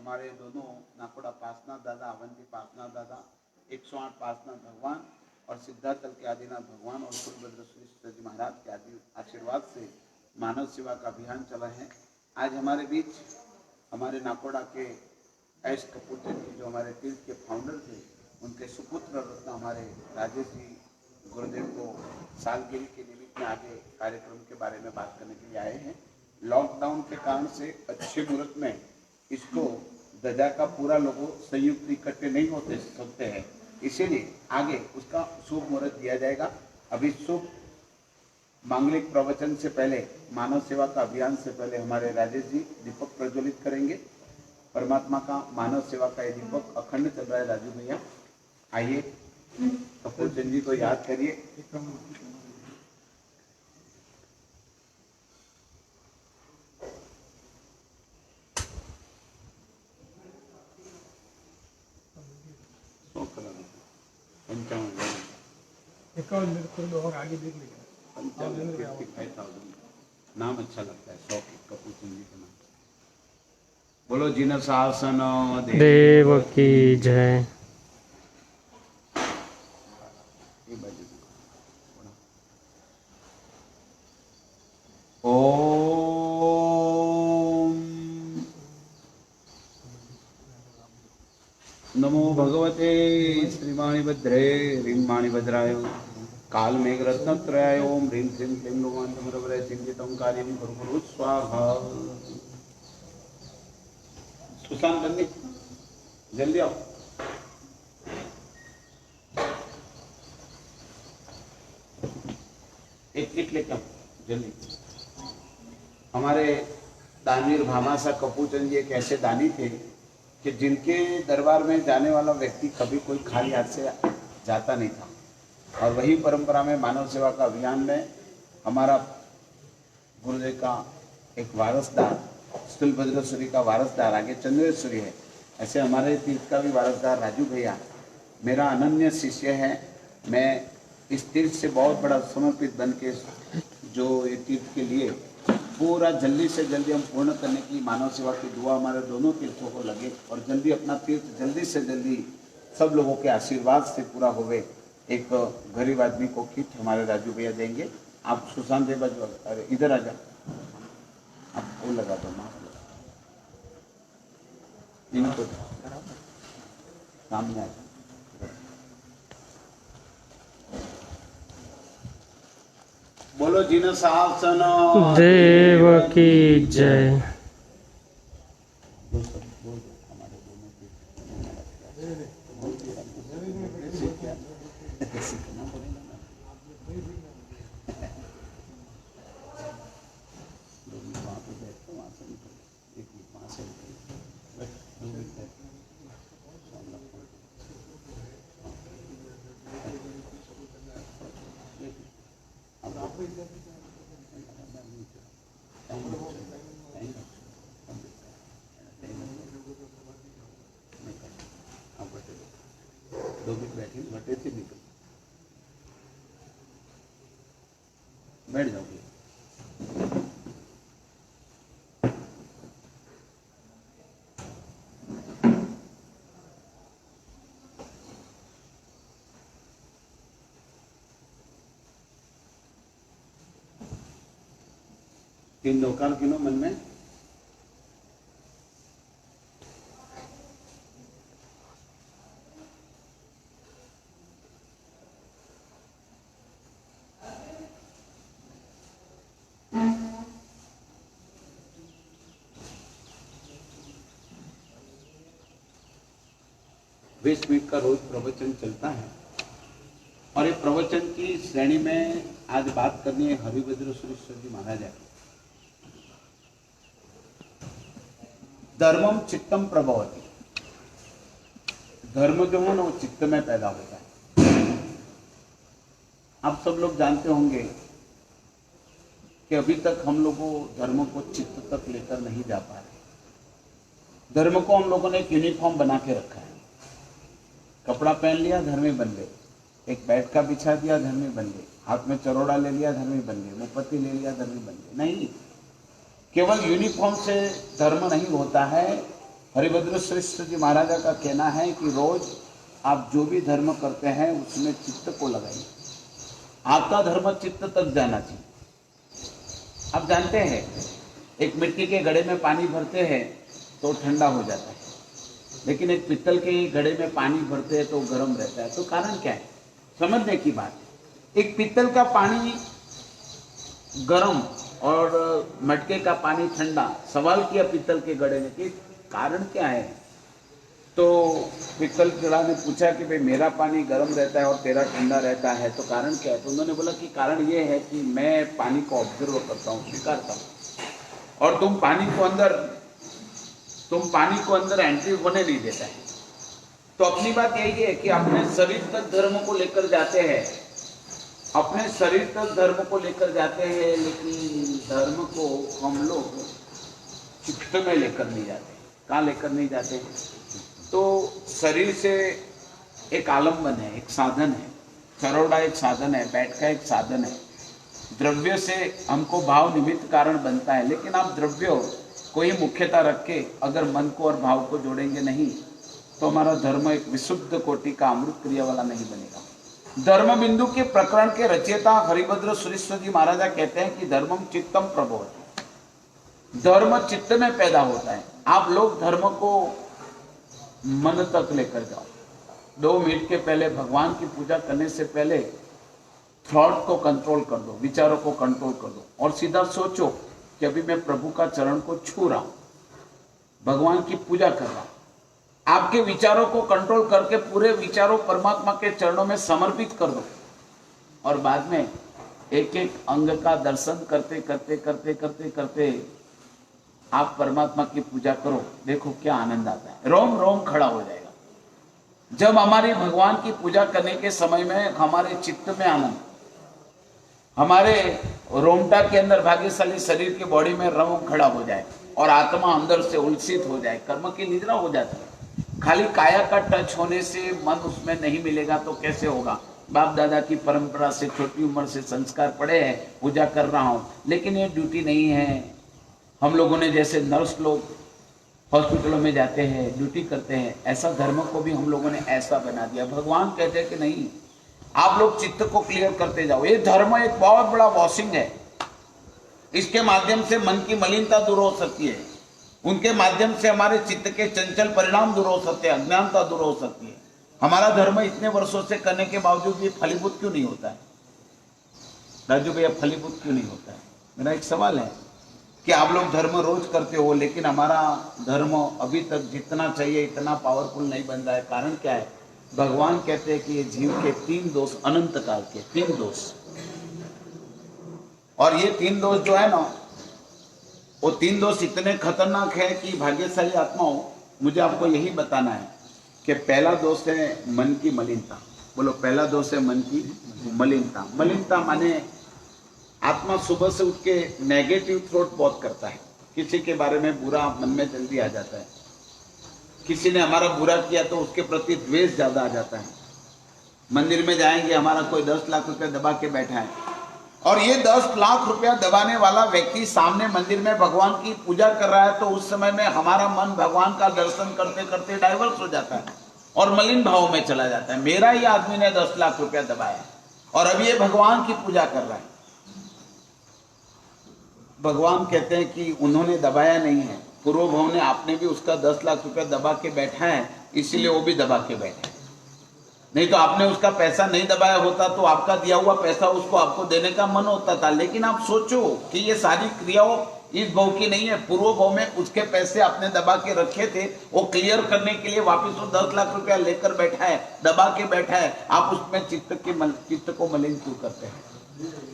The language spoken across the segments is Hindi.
हमारे दोनों नाकोड़ा पासनाथ दादा, अवंती पासनाथ दादा, 108 पासनाथ भगवान और सिद्धार्थल के आदिनाथ भगवान और कुलभद्र श्री जी महाराज के आदि आशीर्वाद से मानव सेवा का अभियान चला है। आज हमारे बीच हमारे नाकोड़ा के एस कपूर जी, जो हमारे तीर्थ के फाउंडर थे, उनके सुपुत्र रत्न हमारे राजेश जी गुरुदेव को सालगिरह के निमित्त में आगे कार्यक्रम के बारे में बात करने के लिए आए हैं। लॉकडाउन के कारण से अच्छे मुहूर्त में इसको ध्वजा का पूरा लोगों संयुक्त इकट्ठे नहीं होते सकते हैं, इसीलिए आगे उसका शुभ मुहूर्त दिया जाएगा। अभी शुभ मांगलिक प्रवचन से पहले, मानव सेवा का अभियान से पहले हमारे राजेश जी दीपक प्रज्वलित करेंगे। परमात्मा का मानव सेवा का ये दीपक अखंड चल रहा है। राजू भैया आइए, कपूर चंद जी को याद करिए। और आगे देख लीजिए, नाम अच्छा लगता है, 100 कपूर चंद जी का नाम। बोलो जिन शासन देव की जय। ओम नमो भगवते श्रीमाणिभद्रे ह्रीमाणिभद्राय कालमेघरत्नत्रयाय ओम ह्रीं श्रीं क्लीं लोमान्तमरवरे चिन्तितं कार्यं गुरु स्वाहा। सुशांत बंदी जल्दी आओ। एक किट लेके आओ जल्दी। हमारे दानवीर भामासा कपूरचंद जी एक ऐसे दानी थे कि जिनके दरबार में जाने वाला व्यक्ति कभी कोई खाली हाथ से जाता नहीं था, और वही परंपरा में मानव सेवा का अभियान में हमारा गुरुदेव का एक वारसदार, स्थूलभद्रेश्वरी का वारसदार आगे चंद्रेश्वरी है, ऐसे हमारे तीर्थ का भी वारसदार राजू भैया मेरा अनन्य शिष्य है। मैं इस तीर्थ से बहुत बड़ा समर्पित बन के जो ये तीर्थ के लिए पूरा जल्दी से जल्दी हम पूर्ण करने की मानव सेवा की दुआ हमारे दोनों तीर्थों को लगे, और जल्दी अपना तीर्थ जल्दी से जल्दी सब लोगों के आशीर्वाद से पूरा होवे। एक गरीब आदमी को किट हमारे राजू भैया देंगे। आप सुशांत देव, अरे इधर आ जाओ, आप वो लगा दो, मास्क इनको सामने आ जाओ। बोलो जिन शासन देव की जय। दो मिनट बैठे घटे थे, निकल बैठ जाओगे। तीन नौकार गिनो मन में। बीस मिनट का रोज प्रवचन चलता है, और ये प्रवचन की श्रेणी में आज बात करनी है हरिभद्रेश्वरी जी महाराज है। धर्मम चित्तम प्रभवती, धर्म जो है ना वो चित्त में पैदा होता है। आप सब लोग जानते होंगे कि अभी तक हम लोगों धर्म को चित्त तक लेकर नहीं जा पा रहे। धर्म को हम लोगों ने एक यूनिफॉर्म बना के रखा है। कपड़ा पहन लिया, धर्मी बन गए। एक बैठ का बिछा दिया, धर्मी बन गए। हाथ में चरोड़ा ले लिया, धर्मी बन गए। मुपत्ती ले लिया, धर्मी बन गए। नहीं, केवल यूनिफॉर्म से धर्म नहीं होता है, हरिभद्र श्रेष्ठ जी महाराजा का कहना है कि रोज आप जो भी धर्म करते हैं उसमें चित्त को लगाइए। आपका धर्म चित्त तक जाना चाहिए। आप जानते हैं एक मिट्टी के घड़े में पानी भरते हैं तो ठंडा हो जाता है, लेकिन एक पित्तल के घड़े में पानी भरते हैं तो गर्म रहता है। तो कारण क्या है? समझने की बात है। एक पित्तल का पानी गर्म और मटके का पानी ठंडा। सवाल किया पित्तल के घड़े ने कि कारण क्या है? तो पित्तल घड़ा ने पूछा कि भाई मेरा पानी गर्म रहता है और तेरा ठंडा रहता है, तो कारण क्या है? तो उन्होंने बोला कि कारण ये है कि मैं पानी को ऑब्जर्व करता हूँ, स्वीकारता हूँ, और तुम पानी को अंदर एंट्री होने नहीं देता है। तो अपनी बात यही है कि अपने शरीर तक धर्म को लेकर जाते हैं, अपने शरीर तक धर्म को लेकर जाते हैं, लेकिन धर्म को हम लोग चित्त में लेकर नहीं जाते। कहाँ लेकर नहीं जाते हैं? तो शरीर से एक आलम्बन है, एक साधन है, चरोड़ा एक साधन है, बैठका एक साधन है। द्रव्य से हमको भाव निमित्त कारण बनता है, लेकिन आप द्रव्य को ही मुख्यता रख के अगर मन को और भाव को जोड़ेंगे नहीं तो हमारा धर्म एक विशुद्ध कोटि का अमृत क्रिया वाला नहीं बनेगा। धर्म बिंदु के प्रकरण के रचयिता हरिभद्र सुरेश्वर जी महाराजा कहते हैं कि धर्मम चित्तम प्रभवति। धर्म चित्त में पैदा होता है। आप लोग धर्म को मन तक लेकर जाओ। 2 मिनट के पहले भगवान की पूजा करने से पहले थॉट को कंट्रोल कर दो, विचारों को कंट्रोल कर दो और सीधा सोचो कि अभी मैं प्रभु का चरण को छू रहा हूं, भगवान की पूजा कर रहा हूं। आपके विचारों को कंट्रोल करके पूरे विचारों परमात्मा के चरणों में समर्पित कर दो और बाद में एक एक अंग का दर्शन करते करते करते करते करते आप परमात्मा की पूजा करो। देखो क्या आनंद आता है, रोम रोम खड़ा हो जाएगा। जब हमारी भगवान की पूजा करने के समय में हमारे चित्त में आनंद, हमारे रोमटा के अंदर भाग्यशाली शरीर के बॉडी में रोम खड़ा हो जाए और आत्मा अंदर से उल्सित हो जाए, कर्म की निद्रा हो जाती है। खाली काया का टच होने से मन उसमें नहीं मिलेगा तो कैसे होगा? बाप दादा की परंपरा से छोटी उम्र से संस्कार पड़े हैं, पूजा कर रहा हूं, लेकिन ये ड्यूटी नहीं है। हम लोगों ने जैसे नर्स लोग हॉस्पिटलों में जाते हैं, ड्यूटी करते हैं, ऐसा धर्म को भी हम लोगों ने ऐसा बना दिया। भगवान कहते हैं कि नहीं, आप लोग चित्त को क्लियर करते जाओ। ये धर्म एक बहुत बड़ा वॉशिंग है। इसके माध्यम से मन की मलिनता दूर हो सकती है, उनके माध्यम से हमारे चित्त के चंचल परिणाम दूर हो सकते हैं, अज्ञानता दूर हो सकती है। हमारा धर्म इतने वर्षों से करने के बावजूद भी फलीभूत क्यों नहीं होता है? राजू भैया, फलीभूत क्यों नहीं होता है? मेरा एक सवाल है कि आप लोग धर्म रोज करते हो, लेकिन हमारा धर्म अभी तक जितना चाहिए इतना पावरफुल नहीं बन रहा है। कारण क्या है? भगवान कहते हैं कि ये जीव के 3 दोष, अनंत काल के 3 दोष, और ये 3 दोष जो है ना, वो 3 दोष इतने खतरनाक है कि भाग्यशाली आत्माओं, मुझे आपको यही बताना है कि पहला दोष है मन की मलिनता। बोलो, पहला दोष है मन की मलिनता। मलिनता माने आत्मा सुबह से उठ के नेगेटिव थॉट बहुत करता है। किसी के बारे में बुरा मन में जल्दी आ जाता है, किसी ने हमारा बुरा किया तो उसके प्रति द्वेष ज्यादा आ जाता है। मंदिर में जाएंगे, हमारा कोई 10 लाख रुपया दबा के बैठा है और ये 10 लाख रुपया दबाने वाला व्यक्ति सामने मंदिर में भगवान की पूजा कर रहा है, तो उस समय में हमारा मन भगवान का दर्शन करते करते डाइवर्स हो जाता है और मलिन भाव में चला जाता है। मेरा ही आदमी ने 10 लाख रुपया दबाया और अब ये भगवान की पूजा कर रहा है। भगवान कहते हैं कि उन्होंने दबाया नहीं है, पूर्व भाव ने, आपने भी उसका 10 लाख रुपया दबा के बैठा है, इसीलिए वो भी दबा के बैठे। नहीं तो आपने उसका पैसा नहीं दबाया होता तो आपका दिया हुआ पैसा उसको आपको देने का मन होता था। लेकिन आप सोचो कि ये सारी क्रियाओं इस भाव की नहीं है, पूर्व भाव में उसके पैसे आपने दबा के रखे थे, वो क्लियर करने के लिए वापिस वो 10 लाख रुपया लेकर बैठा है, दबा के बैठा है। आप उसमें चित्त को मलिन क्यों करते हैं?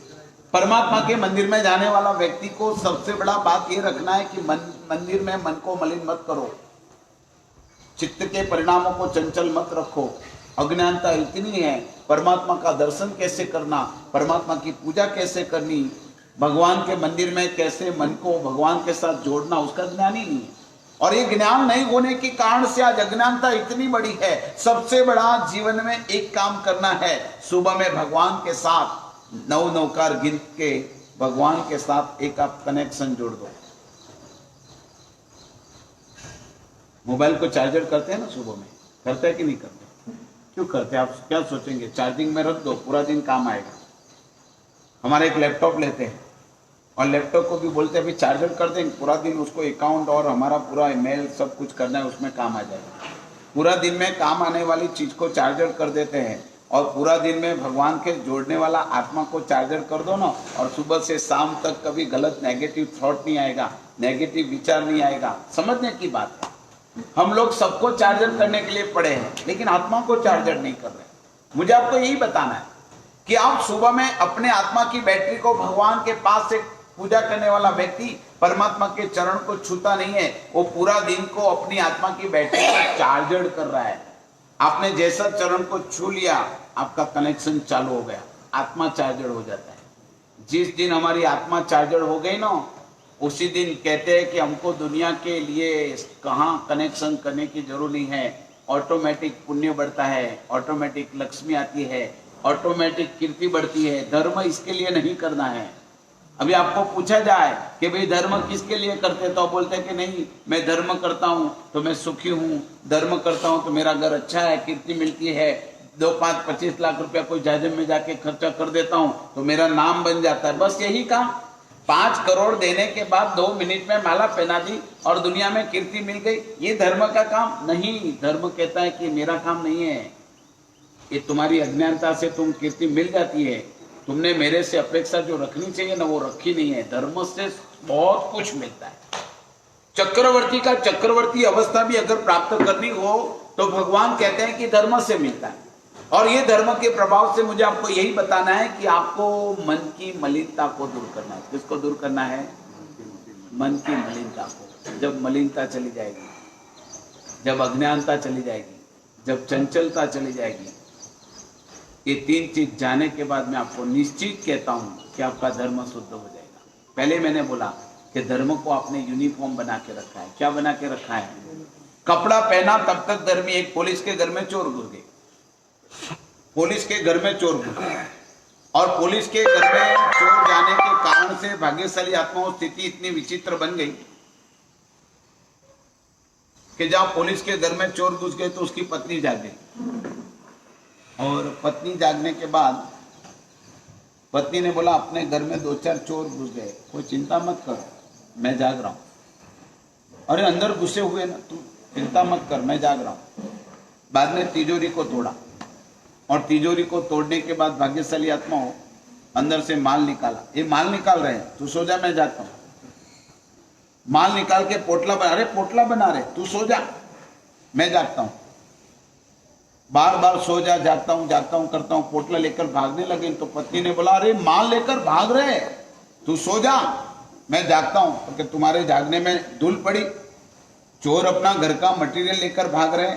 परमात्मा के मंदिर में जाने वाला व्यक्ति को सबसे बड़ा बात ये रखना है कि मंदिर में मन को मलिन मत करो, चित्त के परिणामों को चंचल मत रखो। अज्ञानता इतनी है, परमात्मा का दर्शन कैसे करना, परमात्मा की पूजा कैसे करनी, भगवान के मंदिर में कैसे मन को भगवान के साथ जोड़ना, उसका ज्ञान ही नहीं है। और ये ज्ञान नहीं होने के कारण से आज अज्ञानता इतनी बड़ी है। सबसे बड़ा जीवन में एक काम करना है, सुबह में भगवान के साथ 9 नौकार गिन के भगवान के साथ एक आप कनेक्शन जोड़ दो। मोबाइल को चार्जर करते हैं ना सुबह में, करते हैं कि नहीं करते? क्यों करते हैं? आप क्या सोचेंगे, चार्जिंग में रख दो पूरा दिन काम आएगा। हमारे एक लैपटॉप लेते हैं और लैपटॉप को भी बोलते हैं अभी चार्जर कर देंगे, पूरा दिन उसको अकाउंट और हमारा पूरा ईमेल सब कुछ करना है, उसमें काम आ जाएगा। पूरा दिन में काम आने वाली चीज को चार्जर कर देते हैं और पूरा दिन में भगवान के जोड़ने वाला आत्मा को चार्जर कर दो ना, और सुबह से शाम तक कभी गलत नेगेटिव थॉट नहीं आएगा, नेगेटिव विचार नहीं आएगा। समझने की बात है, हम लोग सबको चार्जर करने के लिए पड़े हैं लेकिन आत्मा को चार्जर नहीं कर रहे। मुझे आपको यही बताना है कि आप सुबह में अपने आत्मा की बैटरी को, भगवान के पास से पूजा करने वाला व्यक्ति परमात्मा के चरण को छूता नहीं है, वो पूरा दिन को अपनी आत्मा की बैटरी को चार्जर कर रहा है। आपने जैसा चरण को छू लिया, आपका कनेक्शन चालू हो गया, आत्मा चार्जर हो जाता है। जिस दिन हमारी आत्मा चार्जर हो गई ना, उसी दिन कहते हैं कि हमको दुनिया के लिए कहाँ कनेक्शन करने की जरूरत नहीं है। ऑटोमेटिक पुण्य बढ़ता है, ऑटोमेटिक लक्ष्मी आती है, ऑटोमेटिक कीर्ति बढ़ती है। धर्म इसके लिए नहीं करना है। अभी आपको पूछा जाए कि भाई धर्म किसके लिए करते, तो बोलते हैं कि नहीं, मैं धर्म करता हूँ तो मैं सुखी हूँ, धर्म करता हूँ तो मेरा घर अच्छा है, कीर्ति मिलती है, 2, 5, 25 लाख रुपया कोई जाजम में जाके खर्चा कर देता हूँ तो मेरा नाम बन जाता है। बस यही काम। 5 करोड़ देने के बाद 2 मिनट में माला पहना दी और दुनिया में कीर्ति मिल गई, ये धर्म का काम नहीं। धर्म कहता है कि मेरा काम नहीं है, ये तुम्हारी अज्ञानता से तुम कीर्ति मिल जाती है, तुमने मेरे से अपेक्षा जो रखनी चाहिए ना वो रखी नहीं है। धर्म से बहुत कुछ मिलता है। चक्रवर्ती का चक्रवर्ती अवस्था भी अगर प्राप्त करनी हो तो भगवान कहते हैं कि धर्म से मिलता है। और ये धर्म के प्रभाव से मुझे आपको यही बताना है कि आपको मन की मलिनता को दूर करना है। किसको दूर करना है? मन की मलिनता को। जब मलिनता चली जाएगी, जब अज्ञानता चली जाएगी, जब चंचलता चली जाएगी, ये 3 चीज जाने के बाद मैं आपको निश्चित कहता हूं कि आपका धर्म शुद्ध हो जाएगा। पहले मैंने बोला कि धर्म को आपने यूनिफॉर्म बना के रखा है। क्या बना के रखा है? कपड़ा पहना तब तक धर्मी। एक पुलिस के घर में चोर घुस गए, पुलिस के घर में चोर घुस गए, और पुलिस के घर में चोर जाने के कारण से भाग्यशाली आत्माओं स्थिति इतनी विचित्र बन गई कि जब पुलिस के घर में चोर घुस गए तो उसकी पत्नी जाग गई। और पत्नी जागने के बाद पत्नी ने बोला अपने घर में 2-4 चोर घुस गए, कोई चिंता मत कर, मैं जाग रहा हूं। अरे अंदर घुसे हुए ना, तू चिंता मत कर, मैं जाग रहा हूं। बाद में तिजोरी को तोड़ा, और तिजोरी को तोड़ने के बाद भाग्यशाली आत्माओं अंदर से माल निकाला। ये माल निकाल रहे हैं, तू सो जा, मैं जागता हूं। माल निकाल के पोटला बना रहे, पोटला बना रहे, तू सो जा, मैं जागता हूं। बार बार सो जा, जागता हूं करता हूं, पोटला लेकर भागने लगे। तो पत्नी ने बोला अरे माल लेकर भाग रहे, तू सो जा, मैं जागता हूं। क्योंकि तुम्हारे जागने में धूल पड़ी, चोर अपना घर का मटेरियल लेकर भाग रहे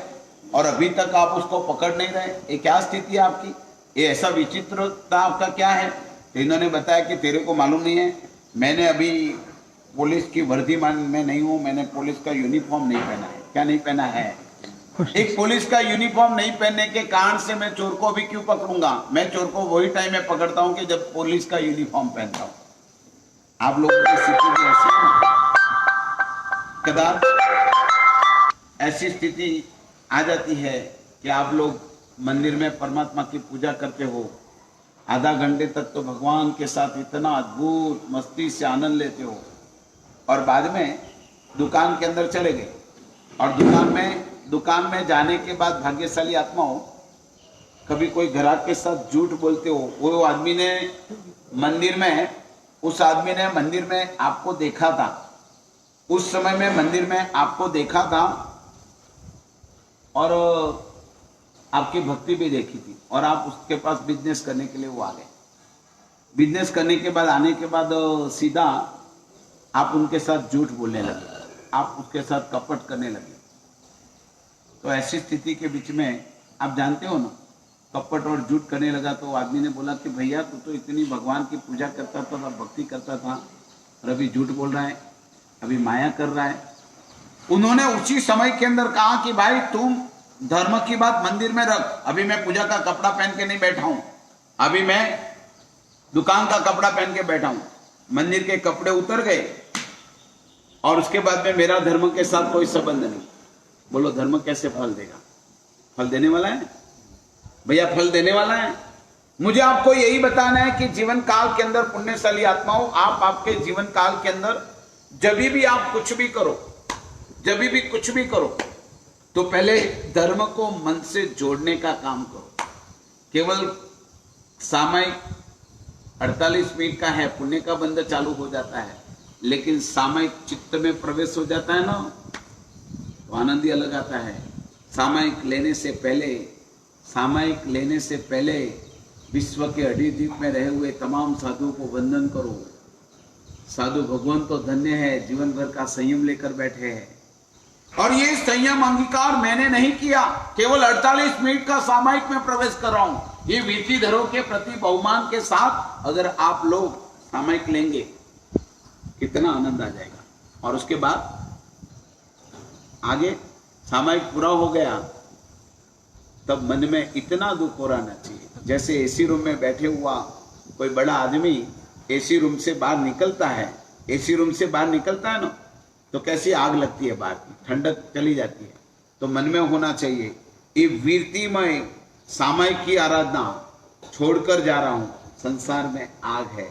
और अभी तक आप उसको पकड़ नहीं रहे। ये क्या स्थिति है आपकी? ये ऐसा विचित्रता आपका क्या है? तो इन्होंने बताया कि तेरे को मालूम नहीं है, मैंने अभी पुलिस की वर्दी में नहीं हूं, मैंने पुलिस का यूनिफॉर्म नहीं पहना है। क्या नहीं पहना है? एक पुलिस का यूनिफॉर्म नहीं पहनने के कारण से मैं चोर को भी क्यों पकड़ूंगा? मैं चोर को वही टाइम में पकड़ता हूं कि जब पुलिस का यूनिफॉर्म पहनता हूं। आप लोगों की स्थिति भी ऐसी है, कदाच ऐसी स्थिति आ जाती है कि आप लोग मंदिर में परमात्मा की पूजा करते हो, आधा घंटे तक तो भगवान के साथ इतना अद्भुत मस्ती से आनंद लेते हो, और बाद में दुकान के अंदर चले गए, और दुकान में जाने के बाद भाग्यशाली आत्माओं कभी कोई ग्राहक के साथ झूठ बोलते हो। वो आदमी ने मंदिर में, उस आदमी ने मंदिर में आपको देखा था, उस समय में मंदिर में आपको देखा था और आपकी भक्ति भी देखी थी, और आप उसके पास बिजनेस करने के लिए वो आ गए। बिजनेस करने के बाद आने के बाद सीधा आप उनके साथ झूठ बोलने लगे, आप उसके साथ कपट करने लगे। तो ऐसी स्थिति के बीच में आप जानते हो ना, कपट और झूठ करने लगा। तो आदमी ने बोला कि भैया तू तो इतनी भगवान की पूजा करता था, भक्ति करता था, और अभी झूठ बोल रहा है, अभी माया कर रहा है। उन्होंने उसी समय के अंदर कहा कि भाई तुम धर्म की बात मंदिर में रख, अभी मैं पूजा का कपड़ा पहन के नहीं बैठा हूं, अभी मैं दुकान का कपड़ा पहन के बैठा हूं। मंदिर के कपड़े उतर गए और उसके बाद में मेरा धर्म के साथ कोई संबंध नहीं। बोलो धर्म कैसे फल देगा? फल देने वाला है भैया, फल देने वाला है। मुझे आपको यही बताना है कि जीवन काल के अंदर पुण्यशाली आत्माओं, आप आपके जीवन काल के अंदर जब भी आप कुछ भी करो, जब भी कुछ भी करो, तो पहले धर्म को मन से जोड़ने का काम करो। केवल सामयिक 48 मिनट का है, पुण्य का बंध चालू हो जाता है, लेकिन सामयिक चित्त में प्रवेश हो जाता है ना, तो आनंद ही अलग आता है। सामयिक लेने से पहले विश्व के अड़ी द्वीप में रहे हुए तमाम साधुओं को वंदन करो। साधु भगवान तो धन्य है, जीवन भर का संयम लेकर बैठे हैं। और ये संयम अंगीकार मैंने नहीं किया, केवल 48 मिनट का सामयिक में प्रवेश कर रहा हूं। ये वीरधरों के प्रति बहुमान के साथ अगर आप लोग सामयिक लेंगे, कितना आनंद आ जाएगा। और उसके बाद आगे सामयिक पूरा हो गया, तब मन में इतना दुख हो रहना चाहिए, जैसे एसी रूम में बैठे हुआ कोई बड़ा आदमी एसी रूम से बाहर निकलता है, एसी रूम से बाहर निकलता है ना, तो कैसी आग लगती है, बाहर की ठंडक चली जाती है। तो मन में होना चाहिए, ये वीरतिमय सामयिक की आराधना छोड़कर जा रहा हूं, संसार में आग है,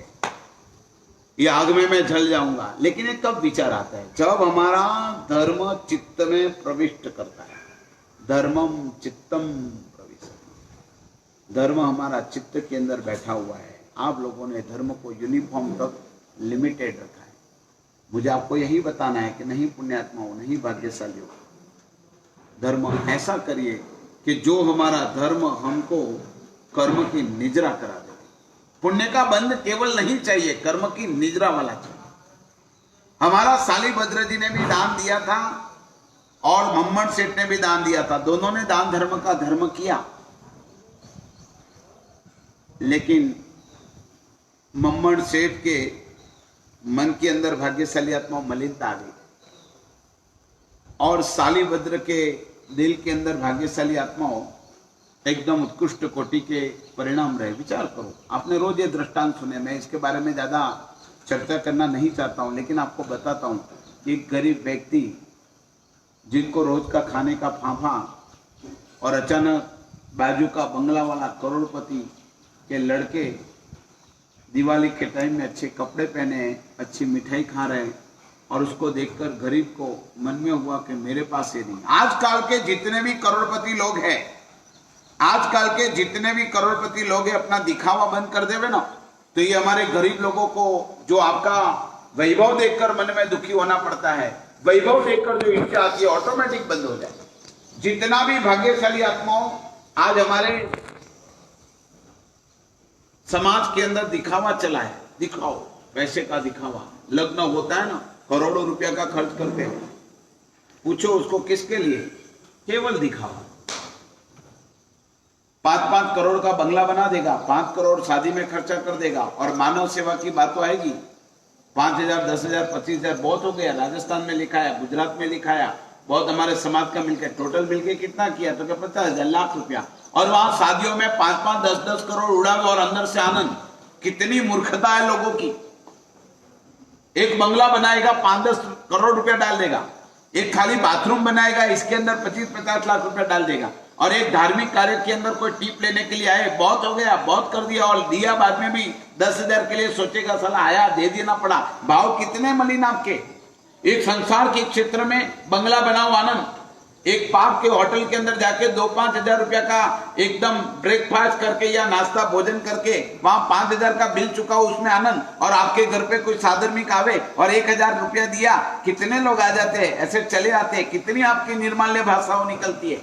ये आग में मैं जल जाऊंगा। लेकिन ये कब विचार आता है? जब हमारा धर्म चित्त में प्रविष्ट करता है। धर्मम चित्तम प्रविष्ट, धर्म हमारा चित्त के अंदर बैठा हुआ है। आप लोगों ने धर्म को यूनिफॉर्म तक लिमिटेड रखा है। मुझे आपको यही बताना है कि नहीं पुण्यात्माओं, नहीं भाग्यशालियों, धर्म ऐसा करिए कि जो हमारा धर्म हमको कर्म की निजरा करा दे। पुण्य का बंध केवल नहीं चाहिए, कर्म की निजरा वाला चाहिए। हमारा सालीभद्र जी ने भी दान दिया था और मम्मट सेठ ने भी दान दिया था, दोनों ने दान धर्म का धर्म किया। लेकिन मम्मट सेठ के मन के अंदर भाग्यशाली आत्मा मलिनता आ गई और सालीभद्र के दिल के अंदर भाग्यशाली आत्माओं एकदम उत्कृष्ट कोटि के परिणाम रहे। विचार करो, आपने रोज ये दृष्टांत सुने, मैं इसके बारे में ज्यादा चर्चा करना नहीं चाहता हूं, लेकिन आपको बताता हूं कि एक गरीब व्यक्ति जिनको रोज का खाने का फांफा और अचानक बाजू का बंगला वाला करोड़पति के लड़के दिवाली के टाइम में अच्छे कपड़े पहने, अच्छी मिठाई खा रहे हैं, और उसको देखकर गरीब को मन में हुआ कि मेरे पास ये नहीं। आजकल के जितने भी करोड़पति लोग हैं, आजकल के जितने भी करोड़पति लोग हैं, अपना दिखावा बंद कर देवे ना, तो ये हमारे गरीब लोगों को जो आपका वैभव देखकर मन में दुखी होना पड़ता है, वैभव देखकर जो इच्छा आती है, ऑटोमेटिक बंद हो जाए। जितना भी भाग्यशाली आत्माओं आज हमारे समाज के अंदर दिखावा चला है, दिखाओ, पैसे का दिखावा, लग्न होता है ना, करोड़ों रुपया का खर्च करते हैं, पूछो उसको किसके लिए? केवल दिखावा। 5-5 करोड़ का बंगला बना देगा, 5 करोड़ शादी में खर्चा कर देगा, और मानव सेवा की बात तो आएगी। 5,000, 10,000, 25,000 बहुत हो गया। राजस्थान में लिखा है, गुजरात में लिखा है, बहुत हमारे समाज का मिलकर टोटल मिलके कितना किया तो क्या 50,000 लाख रुपया, और वहां शादियों में 5-5, 10-10 करोड़ उड़ावे और अंदर से आनंद। कितनी मूर्खता है लोगों की। एक बंगला बनाएगा, 5-10 करोड़ रुपया डाल देगा, एक खाली बाथरूम बनाएगा, इसके अंदर 25-50 लाख रुपया डाल देगा, और एक धार्मिक कार्य के अंदर कोई टिप लेने के लिए आए, बहुत हो गया, बहुत कर दिया, और दिया बाद में भी 10,000 के लिए सोचेगा साला आया दे देना पड़ा। भाव कितने मलिन आपके। एक संसार के क्षेत्र में बंगला बनाओ आनंद, एक पार्क के होटल के अंदर जाके 2-5 हजार रुपया का एकदम ब्रेकफास्ट करके या नाश्ता भोजन करके वहां 5,000 का बिल चुकाओ, उसमें आनंद, और आपके घर पे कोई साधर्मिक आवे और 1,000 रुपया दिया, कितने लोग आ जाते हैं, ऐसे चले आते हैं। कितनी आपकी निर्माल्य भाषाओं निकलती है,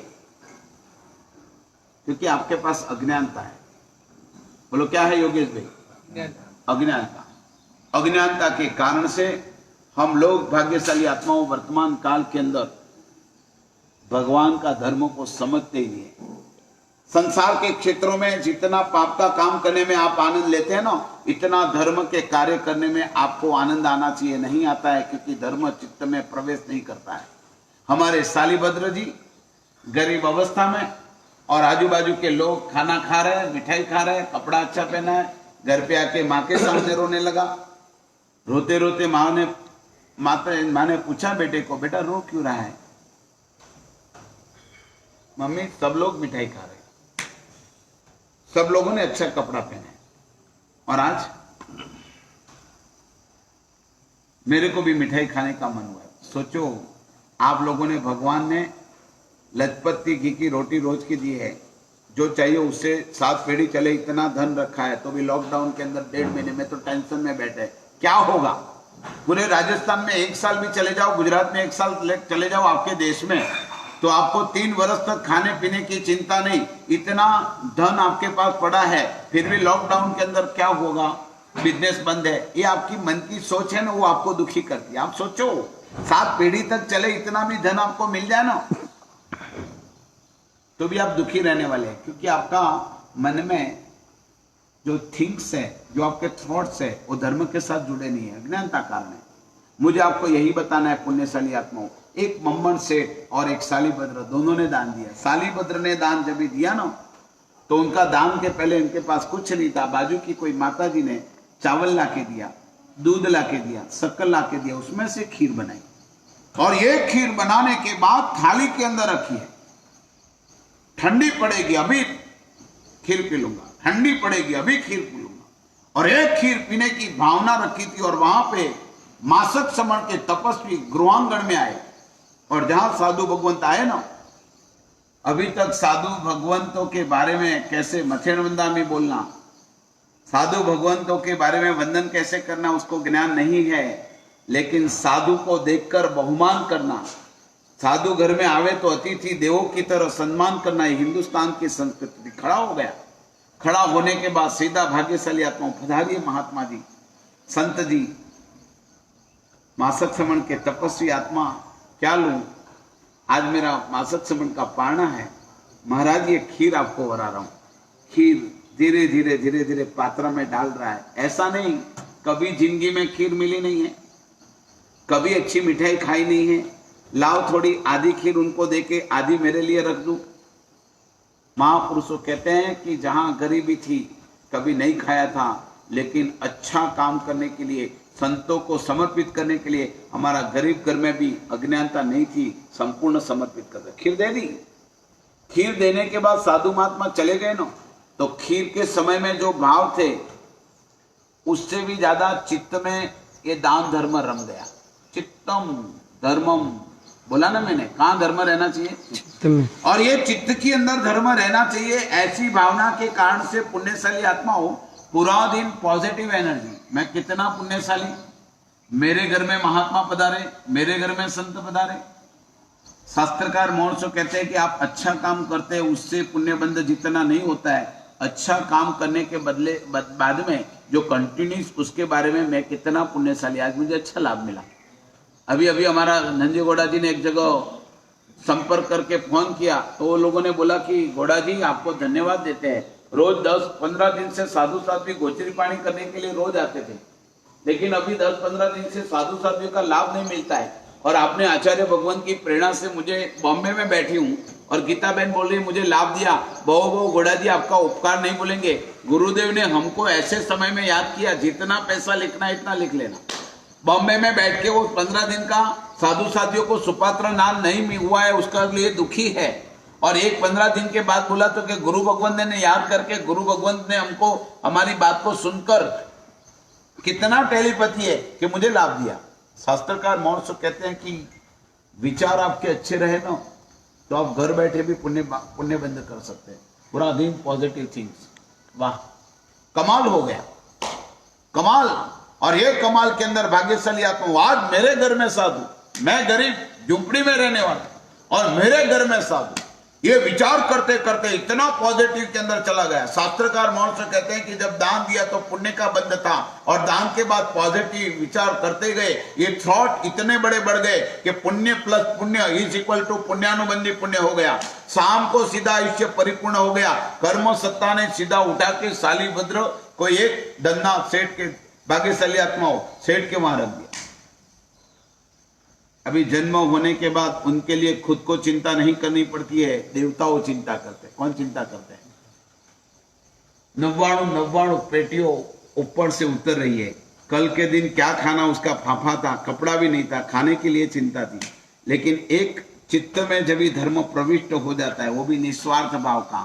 क्योंकि आपके पास अज्ञानता है। बोलो क्या है योगेश भाई? अज्ञानता। अज्ञानता के कारण से हम लोग भाग्यशाली आत्माओं वर्तमान काल के अंदर भगवान का धर्म को समझते ही नहीं। संसार के क्षेत्रों में जितना पाप का काम करने में आप आनंद लेते हैं ना, इतना धर्म के कार्य करने में आपको आनंद आना चाहिए, नहीं आता है, क्योंकि धर्म चित्त में प्रवेश नहीं करता है। हमारे सालीभद्र जी गरीब अवस्था में, और आजू बाजू के लोग खाना खा रहे हैं, मिठाई खा रहे हैं, कपड़ा अच्छा पहना है, घर पे आके माँ के सामने रोने लगा। रोते रोते माँ ने पूछा बेटे को, बेटा रो क्यों रहा है? मम्मी सब लोग मिठाई खा रहे, सब लोगों ने अच्छा कपड़ा पहने, और आज मेरे को भी मिठाई खाने का मन हुआ। सोचो, आप लोगों ने, भगवान ने लजपति घी की रोटी रोज की दी है, जो चाहिए उससे 7 पीढ़ी चले, इतना धन रखा है, तो भी लॉकडाउन के अंदर 1.5 महीने में तो टेंशन में बैठे। क्या होगा? पूरे राजस्थान में 1 साल भी चले जाओ, गुजरात में 1 साल चले जाओ आपके देश में, तो आपको 3 वर्ष तक खाने पीने की चिंता नहीं, इतना धन आपके पास पड़ा है, फिर भी लॉकडाउन के अंदर क्या होगा? बिजनेस बंद है। ये आपकी मन की सोच है ना, वो आपको दुखी करती है। आप सोचो, 7 पीढ़ी तक चले, इतना भी धन आपको मिल जाए ना, तो भी आप दुखी रहने वाले हैं, क्योंकि आपका मन में जो थिंक्स है, जो आपके थॉट्स है, वो धर्म के साथ जुड़े नहीं है, अज्ञानता कारण है। मुझे आपको यही बताना है पुण्यशाली आत्माओं, एक मम्मन सेठ और एक सालीभद्र, दोनों ने दान दिया। सालीभद्र ने दान जब भी दिया ना, तो उनका दान के पहले उनके पास कुछ नहीं था, बाजू की कोई माता जी ने चावल ला के दिया, दूध ला के दिया, शक्कर ला के दिया, उसमें से खीर बनाई, और ये खीर बनाने के बाद थाली के अंदर रखी है। ठंडी पड़ेगी अभी खीर पी लूंगा, ठंडी पड़ेगी अभी खीर पी लूंगा, और एक खीर पीने की भावना रखी थी। और वहां पे मासक समण के तपस्वी गृहांगण में आए, और जहां साधु भगवंत आए ना, अभी तक साधु भगवंतों के बारे में कैसे मथेरवंदा में बोलना, साधु भगवंतों के बारे में वंदन कैसे करना, उसको ज्ञान नहीं है। लेकिन साधु को देखकर बहुमान करना, साधु घर में आवे तो अतिथि देवों की तरह सम्मान करना, ये हिंदुस्तान की संस्कृति। खड़ा हो गया, खड़ा होने के बाद सीधा भाग्यशाली आत्माओं, पधारिए महात्मा जी, संत जी, मासक समण के तपस्वी आत्मा, क्या लूं? आज मेरा मासक समण का पारना है, महाराज ये खीर आपको बना रहा हूं। खीर धीरे धीरे धीरे धीरे पात्र में डाल रहा है। ऐसा नहीं, कभी जिंदगी में खीर मिली नहीं है, कभी अच्छी मिठाई खाई नहीं है, लाओ थोड़ी आधी खीर उनको देके आधी मेरे लिए रख दूं। महापुरुषों कहते हैं कि जहां गरीबी थी, कभी नहीं खाया था, लेकिन अच्छा काम करने के लिए, संतों को समर्पित करने के लिए, हमारा गरीब घर में भी अज्ञानता नहीं थी, संपूर्ण समर्पित कर दिया, खीर दे दी। खीर देने के बाद साधु महात्मा चले गए ना, तो खीर के समय में जो भाव थे, उससे भी ज्यादा चित्त में ये दान धर्म रम गया। चित्तम धर्मम बोला ना मैंने, कहाँ धर्म रहना चाहिए? चित्त में। और ये चित्त के अंदर धर्म रहना चाहिए। ऐसी भावना के कारण से पुण्यशाली आत्मा हो, पूरा दिन पॉजिटिव एनर्जी। मैं कितना पुण्यशाली, मेरे घर में महात्मा पधारे, मेरे घर में संत पधारे। शास्त्रकार मोहर्षो कहते हैं कि आप अच्छा काम करते हैं, उससे पुण्य बंध जितना नहीं होता है, अच्छा काम करने के बदले बाद में जो कंटिन्यूस, उसके बारे में मैं कितना पुण्यशाली, आज मुझे अच्छा लाभ मिला। अभी अभी हमारा नंजी घोड़ा जी ने एक जगह संपर्क करके फोन किया, तो वो लोगों ने बोला कि घोड़ा जी आपको धन्यवाद देते हैं, रोज 10-15 दिन से साधु साध्वी गोचरी पानी करने के लिए रोज आते थे, लेकिन अभी 10-15 दिन से साधु साध्वी का लाभ नहीं मिलता है। और आपने आचार्य भगवंत की प्रेरणा से, मुझे बॉम्बे में बैठी हूँ और गीता बहन बोल रही मुझे लाभ दिया। बहु घोड़ा जी आपका उपकार नहीं भूलेंगे, गुरुदेव ने हमको ऐसे समय में याद किया, जितना पैसा लिखना इतना लिख लेना। बॉम्बे में बैठ के वो 15 दिन का साधु साथियों को सुपात्र नाम नहीं हुआ है, उसका लिए दुखी है। और एक 15 दिन के बाद बोला तो कि गुरु भगवंत ने याद करके, गुरु भगवंत ने हमको हमारी बात को सुनकर कितना टेलीपैथी है कि मुझे लाभ दिया। शास्त्रकार मोहर्षो कहते हैं कि विचार आपके अच्छे रहे ना, तो आप घर बैठे भी पुण्य बंद कर सकते हैं, पूरा दिन पॉजिटिव थिंग्स। वाह, कमाल हो गया, कमाल। और ये कमाल के अंदर भाग्यशाली आत्मा, आज मेरे घर में साधु, मैं गरीब झुंपड़ी में रहने वाला, और मेरे घर में साधु, ये विचार करते करते इतना पॉजिटिव के अंदर चला गया। शास्त्रकार मोहर्षो कहते हैं कि जब दान दिया तो पुण्य का बंध था, और दान के बाद पॉजिटिव विचार करते गए, ये थॉट इतने बड़े बढ़ गए कि पुण्य प्लस पुण्य इज इक्वल टू पुण्यानुबंधी पुण्य हो गया। शाम को सीधा आयुष्य परिपूर्ण हो गया। कर्म सत्ता ने सीधा उठा के सालीभद्र को एक धन्ना सेठ के, भाग्यशाली आत्माओं, सेठ के वहां रख दिया। अभी जन्म होने के बाद उनके लिए खुद को चिंता नहीं करनी पड़ती है, देवता वो चिंता करते हैं। कौन चिंता करते हैं? 99 पेटियों ऊपर से उतर रही है। कल के दिन क्या खाना उसका फाफा था, कपड़ा भी नहीं था, खाने के लिए चिंता थी। लेकिन एक चित्त में जब भी धर्म प्रविष्ट हो जाता है, वो भी निस्वार्थ भाव का।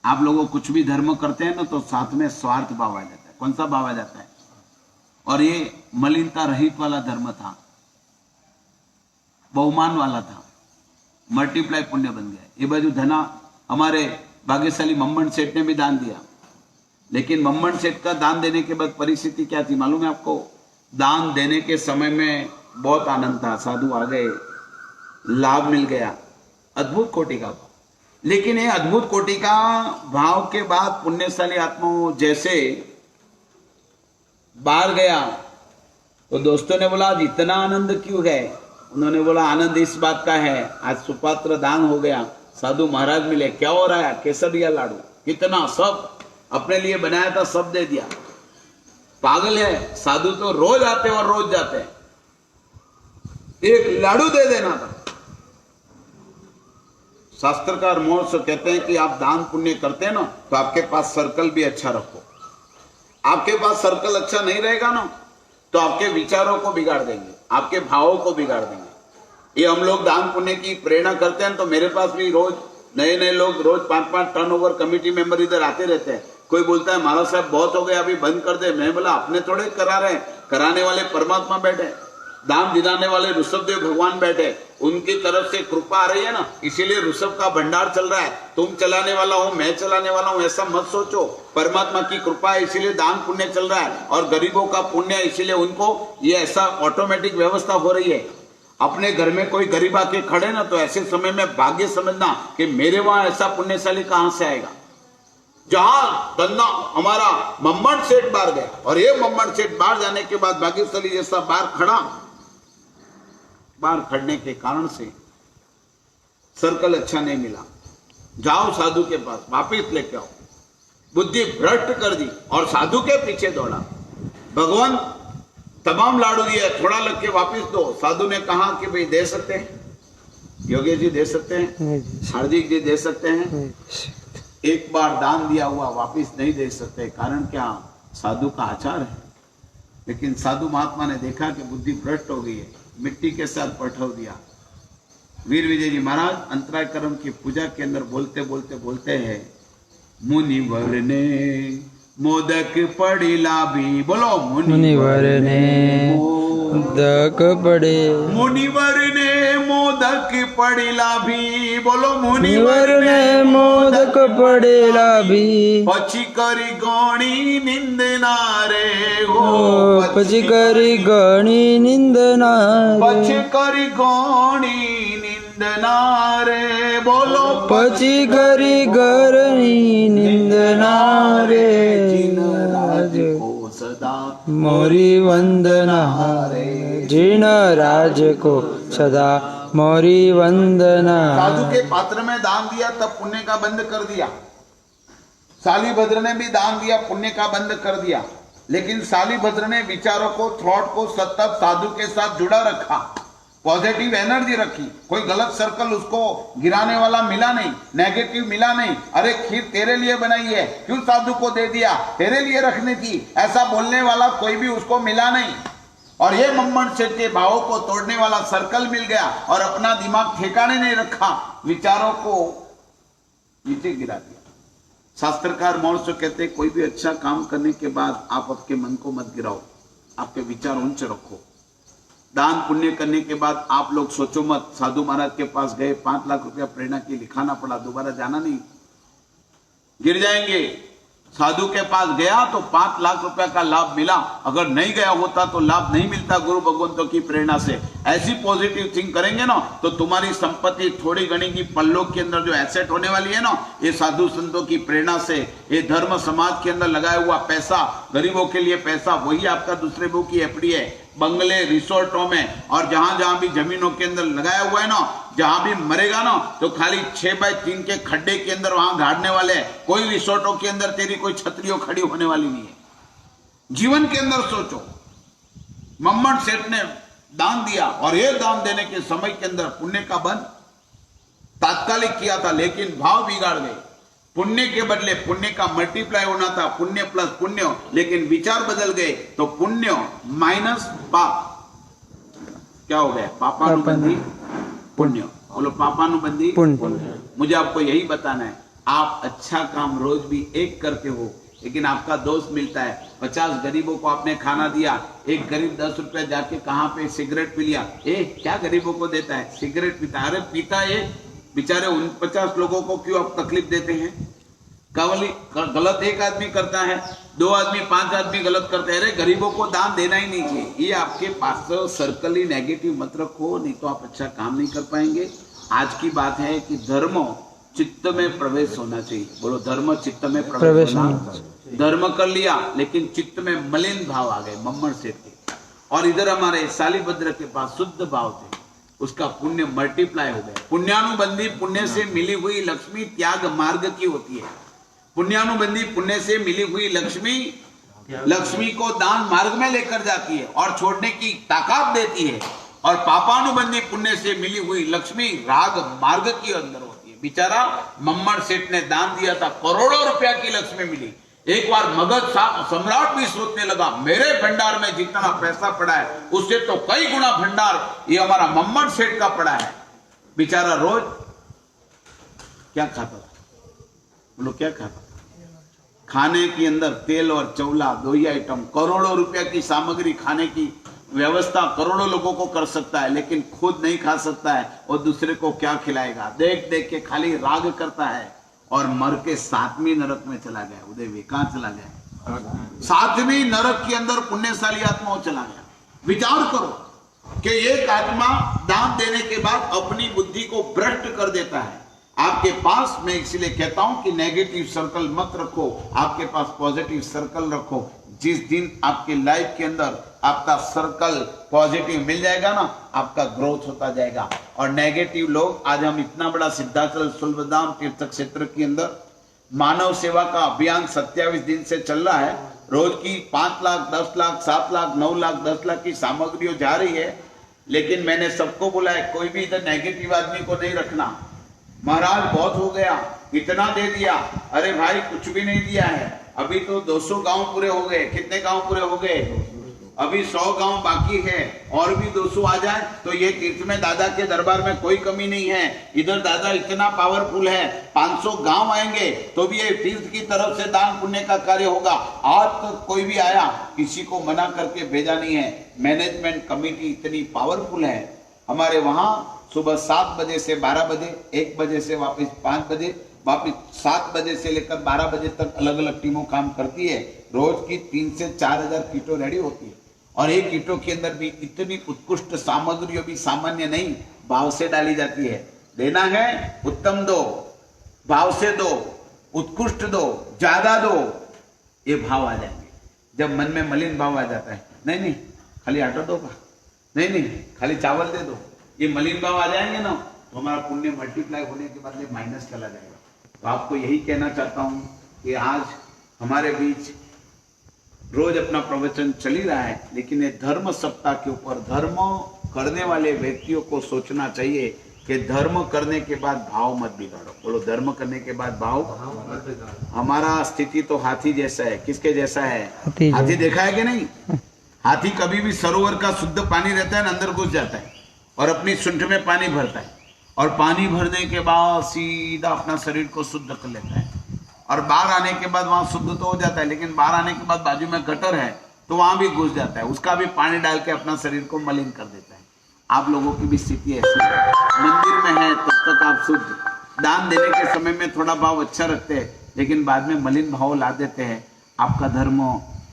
आप लोगों कुछ भी धर्म करते हैं ना, तो साथ में स्वार्थ भाव आ जाता है। कौन सा भाव आ जाता है? और ये मलिनता रहित वाला धर्म था, बहुमान वाला था, मल्टीप्लाई पुण्य बन गया। ये बाजू धना हमारे भाग्यशाली मम्मन सेठ ने भी दान दिया, लेकिन मम्मन सेठ का दान देने के बाद परिस्थिति क्या थी मालूम है आपको? दान देने के समय में बहुत आनंद था, साधु आ गए, लाभ मिल गया, अद्भुत कोटि का भाव। लेकिन ये अद्भुत कोटि का भाव के बाद पुण्यशाली आत्माओं जैसे बाहर गया, तो दोस्तों ने बोला आज इतना आनंद क्यों है? उन्होंने बोला आनंद इस बात का है, आज सुपात्र दान हो गया, साधु महाराज मिले। क्या हो रहा है? केसरिया लाडू, कितना सब अपने लिए बनाया था, सब दे दिया। पागल है, साधु तो रोज आते और रोज जाते, एक लाडू दे देना था। शास्त्रकार मोर से कहते हैं कि आप दान पुण्य करते हैं ना, तो आपके पास सर्कल भी अच्छा रखो। आपके पास सर्कल अच्छा नहीं रहेगा ना, तो आपके विचारों को बिगाड़ देंगे, आपके भावों को बिगाड़ देंगे। ये हम लोग दान पुण्य की प्रेरणा करते हैं, तो मेरे पास भी रोज नए नए लोग, रोज 5-5 टर्नओवर कमेटी मेंबर इधर आते रहते हैं। कोई बोलता है महाराज साहब बहुत हो गया, अभी बंद कर दे। मैं बोला अपने थोड़े करा रहे, कराने वाले परमात्मा बैठे, दान दिलाने वाले ऋषभदेव भगवान बैठे, उनकी तरफ से कृपा आ रही है ना, इसीलिए ऋषभ का भंडार चल रहा है। तुम चलाने वाला हो, मैं चलाने वाला हूं, ऐसा मत सोचो। परमात्मा की कृपा है, इसीलिए दान पुण्य चल रहा है, और गरीबों का पुण्य है, इसीलिए उनको ये ऐसा ऑटोमेटिक व्यवस्था हो रही है। अपने घर में कोई गरीब आके खड़े ना, तो ऐसे समय में भाग्य समझना कि मेरे वहां ऐसा पुण्यशाली कहां से आएगा। जहां धंधा हमारा मम्मन सेठ बाहर गया, और ये मम्मन सेठ बाहर जाने के बाद भाग्यशाली जैसा बाहर खड़ा, बाहर खड़ने के कारण से सर्कल अच्छा नहीं मिला। जाओ साधु के पास, वापिस लेके आओ। बुद्धि भ्रष्ट कर दी और साधु के पीछे दौड़ा। भगवान तमाम लाडू दिए, थोड़ा लग के वापिस दो। साधु ने कहा कि भाई दे सकते हैं, योगेश जी दे सकते हैं, हार्दिक जी दे सकते हैं, एक बार दान दिया हुआ वापिस नहीं दे सकते। कारण क्या? साधु का आचार है। लेकिन साधु महात्मा ने देखा कि बुद्धि भ्रष्ट हो गई है, मिट्टी के साथ पठव दिया। वीर विजय जी महाराज अंतराय कर्म की पूजा के अंदर बोलते बोलते बोलते हैं, मुनिवर ने मोदक पड़िला भी, बोलो मुनिवर ने मोदक पड़े, मुनिवर ने मोदक पड़िला भी, बोलो मुनिवर ने मोदक पड़ेला भी, પછી કરી ગણી નિંદના રે હો, પછી કરી ગણી નિંદના રે, પછી કરી ગણી નિંદના રે, બોલો પછી કરી ગરની નિંદના રે, જીન રાજ કો સદા मोरी वंदना रे, जिन राज को सदा मोरी वंदना। साधु के पात्र में दान दिया तब पुण्य का बंद कर दिया। सालीभद्र ने भी दान दिया, पुण्य का बंद कर दिया। लेकिन सालीभद्र ने विचारों को, थॉट को सतत साधु के साथ जुड़ा रखा, पॉजिटिव एनर्जी रखी। कोई गलत सर्कल उसको गिराने वाला मिला नहीं, नेगेटिव मिला नहीं। अरे खीर तेरे लिए बनाई है, क्यों साधु को दे दिया, तेरे लिए रखनी थी, ऐसा बोलने वाला कोई भी उसको मिला नहीं। और ये मम्मन सेठ के भावों को तोड़ने वाला सर्कल मिल गया, और अपना दिमाग ठिकाने नहीं रखा, विचारों को नीचे गिरा दिया। शास्त्रकार मौर्य कहते कोई भी अच्छा काम करने के बाद आप आपके मन को मत गिराओ, आपके विचार ऊंचे रखो। दान पुण्य करने के बाद आप लोग सोचो मत, साधु महाराज के पास गए, 5 लाख रुपया प्रेरणा की लिखाना पड़ा, दोबारा जाना नहीं, गिर जाएंगे। साधु के पास गया तो 5 लाख रुपया का लाभ मिला, अगर नहीं गया होता तो लाभ नहीं मिलता गुरु भगवंतों की प्रेरणा से। ऐसी पॉजिटिव थिंक करेंगे ना, तो तुम्हारी संपत्ति थोड़ी घनी की पल्लों के अंदर जो एसेट होने वाली है ना, ये साधु संतों की प्रेरणा से, ये धर्म समाज के अंदर लगाया हुआ पैसा, गरीबों के लिए पैसा, वही आपका दूसरे मुंह की एफडी है। बंगले, रिसोर्टों में और जहां जहां भी जमीनों के अंदर लगाया हुआ है ना, जहां भी मरेगा ना, तो खाली 6x3 के खड्डे के अंदर वहां गाड़ने वाले हैं। कोई रिसोर्टों के अंदर तेरी कोई छतरियों खड़ी होने वाली नहीं है। जीवन के अंदर सोचो, मम्मन सेठ ने दान दिया, और ये दान देने के समय के अंदर पुण्य का बंद तात्कालिक किया था, लेकिन भाव बिगाड़ गए। पुण्य के बदले पुण्य का मल्टीप्लाई होना था, पुण्य प्लस पुण्य, लेकिन विचार बदल गए, तो पुण्य माइनस पाप क्या हो गया? पापानुबंधी पुण्य। बोलो पापानुबंधी पुण्य। मुझे आपको यही बताना है, आप अच्छा काम रोज भी एक करते हो, लेकिन आपका दोस्त मिलता है, 50 गरीबों को आपने खाना दिया, एक गरीब 10 रुपए जाके कहाँ पे सिगरेट पी लिया, क्या गरीबों को देता है, सिगरेट पीता, अरे पीता है बेचारे, उन 50 लोगों को क्यों आप तकलीफ देते हैं? कवली गलत एक आदमी करता है, 2 आदमी 5 आदमी गलत करते हैं, अरे गरीबों को दान देना ही नहीं चाहिए। ये आपके पास सर्कल ही नेगेटिव मत रखो, नहीं तो आप अच्छा काम नहीं कर पाएंगे। आज की बात है कि धर्म चित्त में प्रवेश होना चाहिए। बोलो धर्म चित्त में प्रवेश होना। धर्म कर लिया लेकिन चित्त में मलिन भाव आ गए मम्मड़ सेठ के, और इधर हमारे सालीभद्र के पास शुद्ध भाव थे, उसका पुण्य मल्टीप्लाई हो गया। पुण्यानुबंधी पुण्य से मिली हुई लक्ष्मी त्याग मार्ग की होती है। पुण्यानुबंधी पुण्य से मिली हुई लक्ष्मी को दान मार्ग में लेकर जाती है और छोड़ने की ताकत देती है, और पापानुबंधी पुण्य से मिली हुई लक्ष्मी राग मार्ग के अंदर होती है। बेचारा मम्मड़ सेठ ने दान दिया था, करोड़ों रुपया की लक्ष्मी मिली। एक बार मगध सम्राट भी सोचने लगा, मेरे भंडार में जितना पैसा पड़ा है उससे तो कई गुना भंडार ये हमारा मम्मड़ सेठ का पड़ा है। बेचारा रोज क्या खाता था? बोलो क्या खाता? खाने के अंदर तेल और चौला 2 ही आइटम, करोड़ों रुपया की सामग्री, खाने की व्यवस्था करोड़ों लोगों को कर सकता है, लेकिन खुद नहीं खा सकता है, और दूसरे को क्या खिलाएगा? देख देख के खाली राग करता है, और मर के 7वीं नरक में चला गया। उदय वे कहां चला गया? 7वीं नरक के अंदर पुण्यशाली आत्मा चला गया। विचार करो कि एक आत्मा दान देने के बाद अपनी बुद्धि को भ्रष्ट कर देता है। आपके पास, मैं इसलिए कहता हूं कि नेगेटिव सर्कल मत रखो, आपके पास पॉजिटिव सर्कल रखो। जिस दिन आपके लाइफ के अंदर आपका सर्कल पॉजिटिव मिल जाएगा ना, आपका ग्रोथ होता जाएगा। और नेगेटिव लोग, आज हम इतना बड़ा सिद्धाचल सुल्बधाम तीर्थ क्षेत्र के अंदर मानव सेवा का अभियान 27 दिन से चल रहा है। रोज की 5 लाख 10 लाख 7 लाख 9 लाख 10 लाख की सामग्रियों जा रही है, लेकिन मैंने सबको बोला है कोई भी इधर नेगेटिव आदमी को नहीं रखना। महाराज बहुत हो गया, इतना दे दिया, अरे भाई कुछ भी नहीं दिया है। अभी तो 200 गांव पूरे हो गए। कितने गांव पूरे हो गए? अभी 100 गांव बाकी है, और भी 200 आ जाए तो ये तीर्थ में दादा के दरबार में कोई कमी नहीं है। इधर दादा इतना पावरफुल है, 500 गांव आएंगे तो भी ये तीर्थ की तरफ से दान पुण्य का कार्य होगा। आज तक कोई भी आया, किसी को मना करके भेजा नहीं है। मैनेजमेंट कमेटी इतनी पावरफुल है। हमारे वहां सुबह 7 बजे से 12 बजे, 1 बजे से वापस 5 बजे, वापस 7 बजे से लेकर 12 बजे तक अलग अलग टीमों काम करती है। रोज की 3 से 4 हजार किटो रेडी होती है, और एक किटो के अंदर भी इतनी उत्कृष्ट सामग्री भी सामान्य नहीं, भाव से डाली जाती है। देना है उत्तम दो, भाव से दो, उत्कृष्ट दो, ज्यादा दो, ये भाव आ जाएंगे। जब मन में मलिन भाव आ जाता है, नहीं नहीं खाली आटा दो, नहीं नहीं खाली चावल दे दो, ये मलिन भाव आ जाएंगे ना, तो हमारा पुण्य मल्टीप्लाई होने के बाद माइनस चला जाएगा। तो आपको यही कहना चाहता हूं कि आज हमारे बीच रोज अपना प्रवचन चल ही रहा है, लेकिन ये धर्म सप्ताह के ऊपर धर्म करने वाले व्यक्तियों को सोचना चाहिए कि धर्म करने के बाद भाव मत बिगाड़ो। बोलो धर्म करने के बाद भाव। हमारा स्थिति तो हाथी जैसा है। किसके जैसा है? हाथी देखा है कि नहीं? हाथी कभी भी सरोवर का शुद्ध पानी रहता है, अंदर घुस जाता है और अपनी सूंड में पानी भरता है, और पानी भरने के बाद सीधा अपना शरीर को शुद्ध कर लेता है, और बाहर आने के बाद वहां शुद्ध तो हो जाता है, लेकिन बाहर आने के बाद बाजू में गटर है तो वहां भी घुस जाता है, उसका भी पानी डाल के अपना शरीर को मलिन कर देता है। आप लोगों की भी स्थिति ऐसी है। मंदिर में है तब तक आप शुद्ध, दान देने के समय में थोड़ा भाव अच्छा रखते हैं, लेकिन बाद में मलिन भाव ला देते हैं। आपका धर्म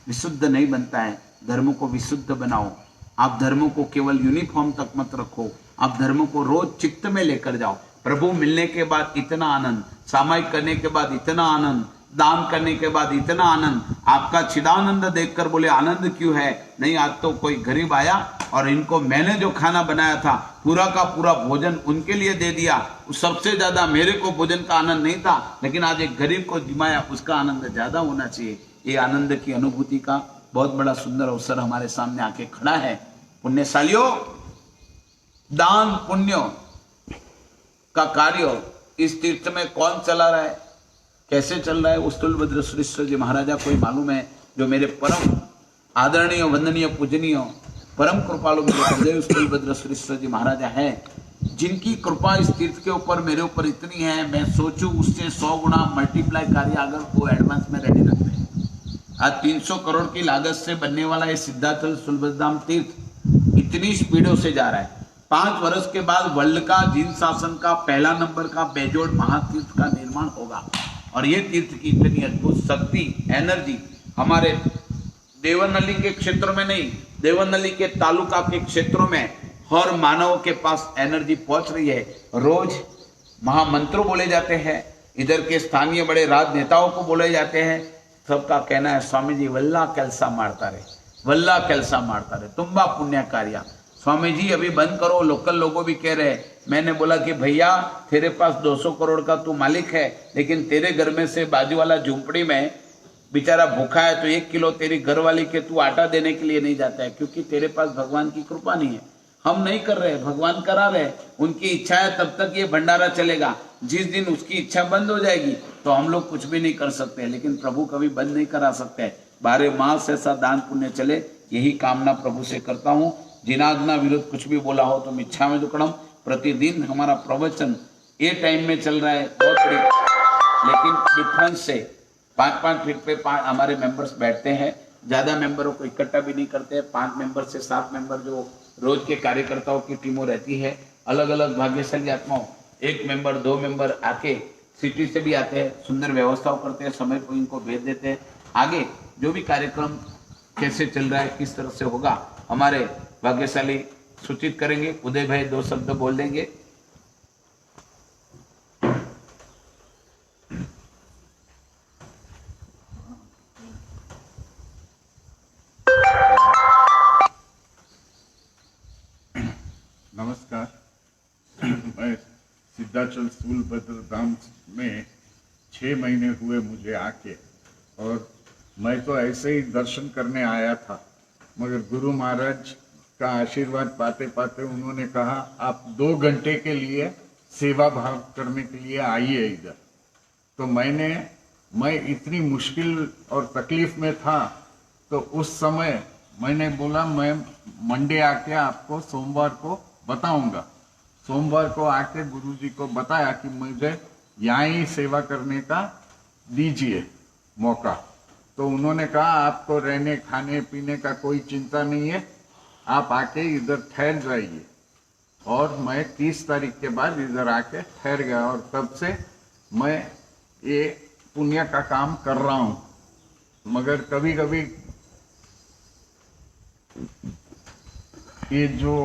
विशुद्ध नहीं बनता है। धर्म को विशुद्ध बनाओ। आप धर्म को केवल यूनिफॉर्म तक मत रखो, आप धर्म को रोज चित्त में लेकर जाओ। प्रभु मिलने के बाद इतना आनंद, सामायिक करने के बाद इतना आनंद, दान करने के बाद इतना आनंद, आपका चिदानंद देखकर बोले आनंद क्यों है? नहीं, आज तो कोई गरीब आया और इनको मैंने जो खाना बनाया था पूरा का पूरा भोजन उनके लिए दे दिया, सबसे ज्यादा मेरे को भोजन का आनंद नहीं था, लेकिन आज एक गरीब को जिमाया, उसका आनंद ज्यादा होना चाहिए। ये आनंद की अनुभूति का बहुत बड़ा सुंदर अवसर हमारे सामने आके खड़ा है। पुण्यशालियों, दान पुण्य का कार्य इस तीर्थ में कौन चला रहा है, कैसे चल रहा है, उस तुलभद्र श्रेष्ठ जी महाराजा को ही मालूम है, जो मेरे परम आदरणीय वंदनीय पूजनीय परम कृपालु मेरे हृदय तुलभद्र श्रेष्ठ जी महाराजा है। जिनकी कृपा इस तीर्थ के ऊपर मेरे ऊपर इतनी है, मैं सोचूं उससे 100 गुना मल्टीप्लाई कार्य अगर वो एडवांस में रेडी रखते हैं। आज 300 करोड़ की लागत से बनने वाला ये सिद्धाचल सुलभधाम तीर्थ इतनी स्पीडों से जा रहा है। 5 वर्ष के बाद वर्ल्ड का जीन शासन का पहला नंबर का बेजोड़ महातीर्थ का निर्माण होगा। और ये तीर्थ की इतनी अद्भुत शक्ति, एनर्जी हमारे देवनहल्ली के क्षेत्र में नहीं, देवनहल्ली के तालुका के क्षेत्रों में हर मानव के पास एनर्जी पहुंच रही है। रोज महामंत्रों बोले जाते हैं, इधर के स्थानीय बड़े राजनेताओं को बोले जाते हैं। सबका कहना है स्वामी जी वल्ला केल्सा मारता रहे, वल्ला केल्सा मारता रहे, तुम्बा पुण्य कार्य। स्वामी जी अभी बंद करो, लोकल लोगों भी कह रहे हैं। मैंने बोला कि भैया तेरे पास 200 करोड़ का तू मालिक है, लेकिन तेरे घर में से बाजू वाला झूंपड़ी में बेचारा भूखा है, तो 1 किलो तेरी घरवाली के तू आटा देने के लिए नहीं जाता है, क्योंकि तेरे पास भगवान की कृपा नहीं है। हम नहीं कर रहे, भगवान करा रहे, उनकी इच्छा है तब तक ये भंडारा चलेगा। जिस दिन उसकी इच्छा बंद हो जाएगी तो हम लोग कुछ भी नहीं कर सकते, लेकिन प्रभु कभी बंद नहीं करा सकते। 12 मास ऐसा दान पुण्य चले, यही कामना प्रभु से करता हूँ। जिनाज्ञा विरुद्ध कुछ भी बोला हो तो मिच्छा में दुक्कडम। प्रतिदिन हमारा प्रवचन ये टाइम में चल रहा है, बहुत बड़ी, लेकिन डिफरेंस से 5-5 फीट पे हमारे मेंबर्स बैठते हैं। ज्यादा मेंबरों को इकट्ठा भी नहीं करते। 5 मेंबर से 7 मेंबर जो रोज के कार्यकर्ताओं की टीमों रहती है, अलग अलग भाग्यशाली आत्माओं, 1 मेंबर 2 मेंबर आके सिटी से भी आते हैं, सुंदर व्यवस्थाओं करते हैं, समय पर इनको भेज देते हैं। आगे जो भी कार्यक्रम कैसे चल रहा है, किस तरह से होगा, हमारे भाग्यशाली सूचित करेंगे। उदय भाई 2 शब्द बोल देंगे। नमस्कार। मैं सिद्धाचल सूलभद्र धाम में 6 महीने हुए मुझे आके, और मैं तो ऐसे ही दर्शन करने आया था, मगर गुरु महाराज का आशीर्वाद पाते पाते उन्होंने कहा आप 2 घंटे के लिए सेवा भाव करने के लिए आइए इधर। तो मैं इतनी मुश्किल और तकलीफ में था, तो उस समय मैंने बोला मैं मंडे आके आपको सोमवार को बताऊंगा। सोमवार को आके गुरुजी को बताया कि मुझे यहाँ ही सेवा करने का दीजिए मौका। तो उन्होंने कहा आपको रहने खाने पीने का कोई चिंता नहीं है, आप आके इधर ठहर जाइए। और मैं 30 तारीख के बाद इधर आके ठहर गया, और तब से मैं ये पुण्य का काम कर रहा हूँ। मगर कभी कभी ये जो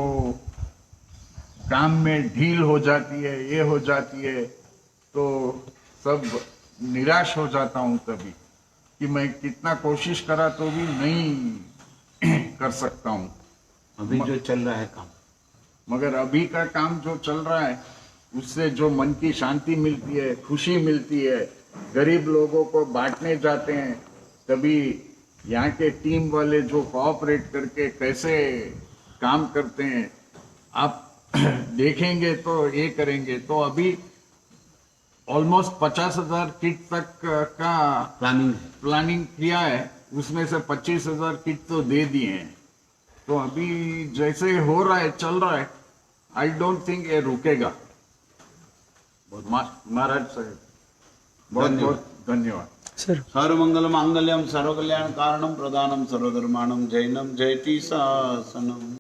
काम में ढील हो जाती है, ये हो जाती है, तो सब निराश हो जाता हूँ तभी, कि मैं कितना कोशिश करा तो भी नहीं कर सकता हूँ। अभी जो चल रहा है काम, मगर अभी का काम जो चल रहा है उससे जो मन की शांति मिलती है, खुशी मिलती है, गरीब लोगों को बांटने जाते हैं, तभी यहाँ के टीम वाले जो कोऑपरेट करके कैसे काम करते हैं आप देखेंगे तो ये करेंगे। तो अभी ऑलमोस्ट 50,000 किट तक का प्लानिंग किया है, उसमें से 25,000 किट तो दे दिए हैं। तो अभी जैसे हो रहा है, चल रहा है, आई डोंट थिंक ये रुकेगा। महाराज साहब बहुत बहुत धन्यवाद। सर्वमंगल मांगल्यम सर्वकल्याण कारणम प्रदानम सर्वधर्माणम जैनम जयति शासनम।